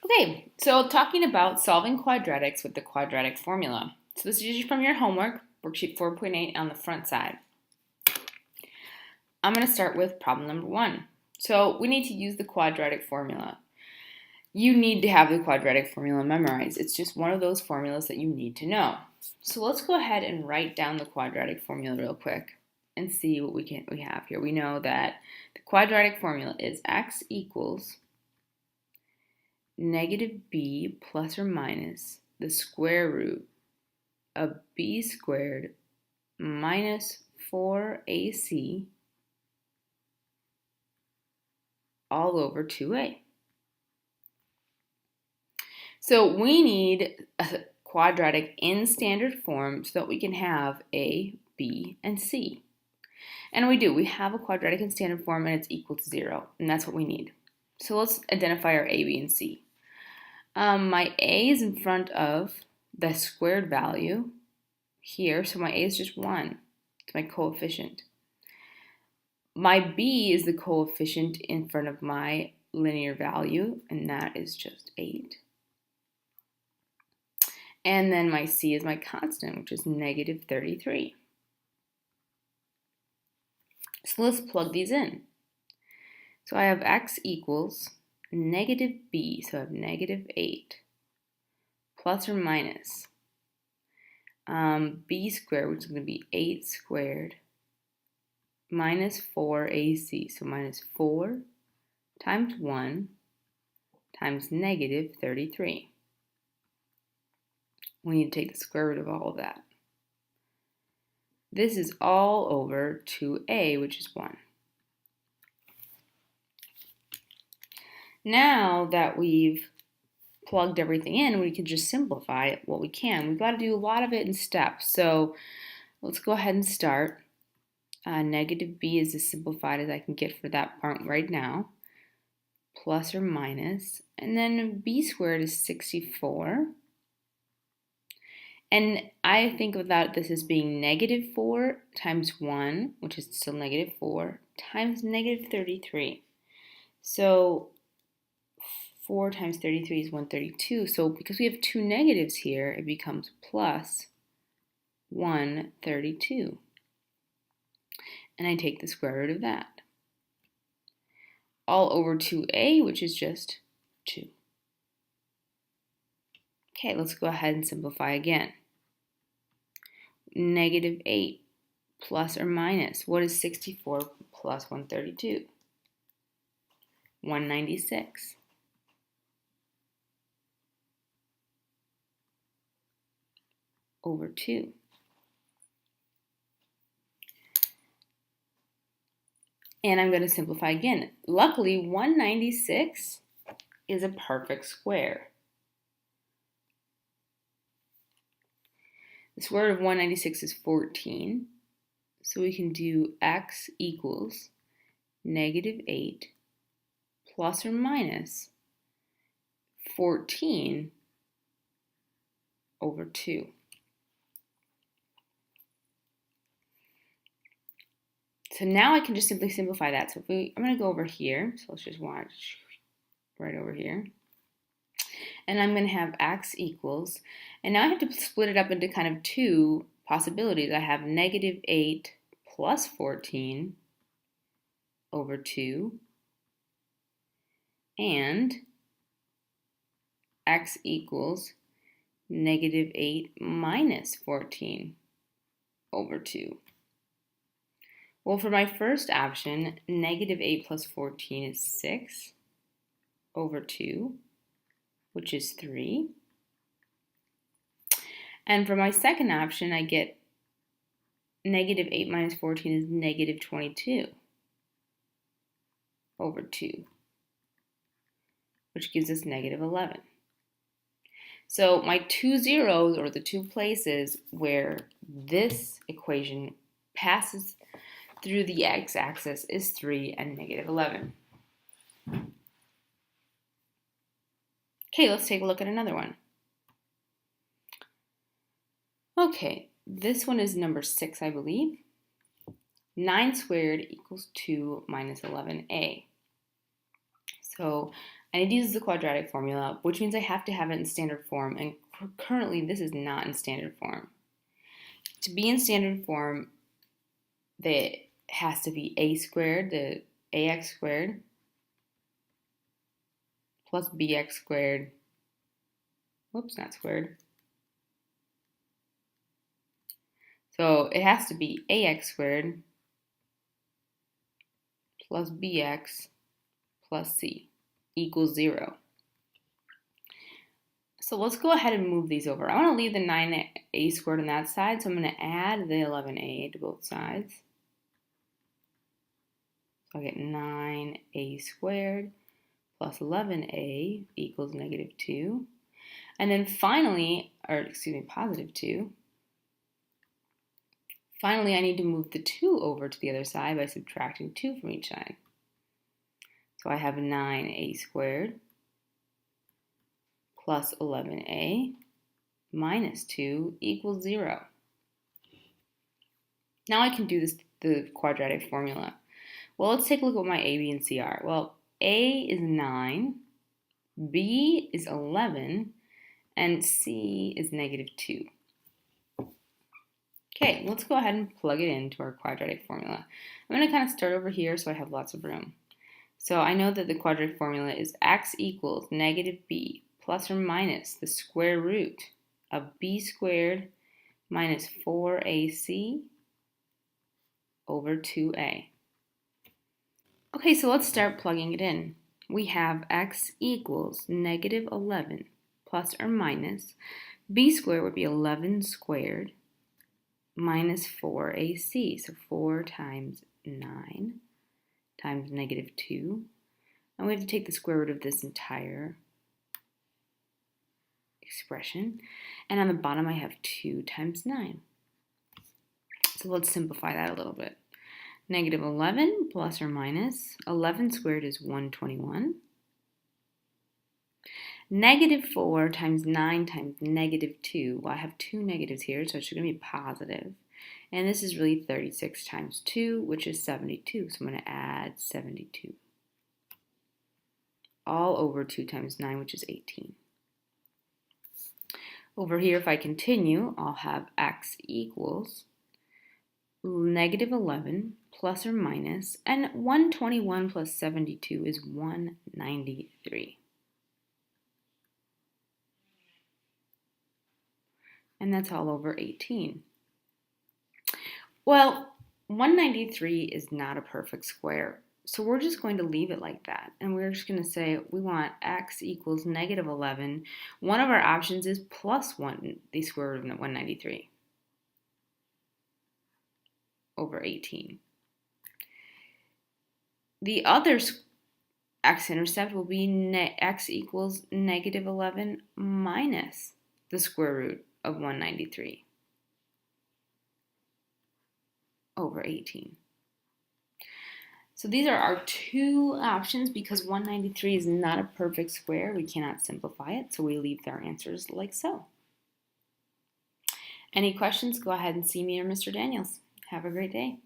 Okay, so talking about solving quadratics with the quadratic formula. So this is from your homework, worksheet 4.8 on the front side. I'm going to start with problem number 1. So we need to use the quadratic formula. You need to have the quadratic formula memorized. It's just one of those formulas that you need to know. So let's go ahead and write down the quadratic formula real quick and see what we have here. We know that the quadratic formula is x equals negative b plus or minus the square root of b squared minus 4ac all over 2a. So we need a quadratic in standard form so that we can have a, b, and c. And we do. We have a quadratic in standard form and it's equal to 0, and that's what we need. So let's identify our a, b, and c. My a is in front of the squared value here, so my a is just 1. It's my coefficient. My b is the coefficient in front of my linear value, and that is just 8. And then my c is my constant, which is negative 33. So let's plug these in. So I have x equals negative b, so I have negative 8, plus or minus b squared, which is going to be 8 squared, minus 4ac, so minus 4 times 1 times negative 33. We need to take the square root of all of that. This is all over 2a, which is 1. Now that we've plugged everything in, we can just simplify what we can. We've got to do a lot of it in steps. So let's go ahead and start. Negative b is as simplified as I can get for that part right now. Plus or minus. And then b squared is 64. And I think about this as being negative 4 times 1, which is still negative 4, times negative 33. So 4 times 33 is 132. So because we have two negatives here, it becomes plus 132. And I take the square root of that. All over 2a, which is just 2. Okay, let's go ahead and simplify again. Negative 8 plus or minus. What is 64 plus 132? 196. Over 2. And I'm going to simplify again. Luckily, 196 is a perfect square. The square root of 196 is 14. So we can do x equals negative 8 plus or minus 14 over 2. So now I can just simply simplify that. So I'm going to go over here. So let's just watch right over here. And I'm going to have x equals, and now I have to split it up into kind of two possibilities. I have negative 8 plus 14 over 2, and x equals negative 8 minus 14 over 2. Well, for my first option, negative 8 plus 14 is 6 over 2, which is 3. And for my second option, I get negative 8 minus 14 is negative 22 over 2, which gives us negative 11. So my two zeros, or the two places where this equation passes through the x-axis, is 3 and negative 11. Okay, let's take a look at another one. Okay, this one is number 6, I believe. 9 squared equals 2 minus 11a. So I need to use the quadratic formula, which means I have to have it in standard form, and currently this is not in standard form. To be in standard form, that has to be a squared, the ax squared, plus bx squared, whoops, not squared. So it has to be ax squared plus bx plus c equals 0. So let's go ahead and move these over. I want to leave the 9a squared on that side, so I'm going to add the 11a to both sides. So I get 9a squared plus 11a equals negative 2. And then finally, positive 2. Finally, I need to move the 2 over to the other side by subtracting 2 from each side. So I have 9a squared plus 11a minus 2 equals 0. Now I can do the quadratic formula. Well, let's take a look at what my a, b, and c are. Well, a is 9, b is 11, and c is negative 2. Okay, let's go ahead and plug it into our quadratic formula. I'm going to kind of start over here so I have lots of room. So I know that the quadratic formula is x equals negative b plus or minus the square root of b squared minus 4ac over 2a. Okay, so let's start plugging it in. We have x equals negative 11 plus or minus b squared would be 11 squared minus 4ac, so 4 times 9 times negative 2. And we have to take the square root of this entire expression. And on the bottom I have 2 times 9. So let's simplify that a little bit. Negative 11 plus or minus 11 squared is 121. Negative 4 times 9 times negative 2. Well, I have 2 negatives here, so it's going to be positive. And this is really 36 times 2, which is 72. So I'm going to add 72. All over 2 times 9, which is 18. Over here, if I continue, I'll have x equals negative 11 plus or minus, and 121 plus 72 is 193. And that's all over 18. Well, 193 is not a perfect square, so we're just going to leave it like that. And we're just going to say we want x equals negative 11. One of our options is plus 1, the square root of 193 over 18. The other x-intercept will be x equals negative 11 minus the square root of 193 over 18. So these are our two options. Because 193 is not a perfect square, we cannot simplify it, so we leave our answers like so. Any questions, go ahead and see me or Mr. Daniels. Have a great day.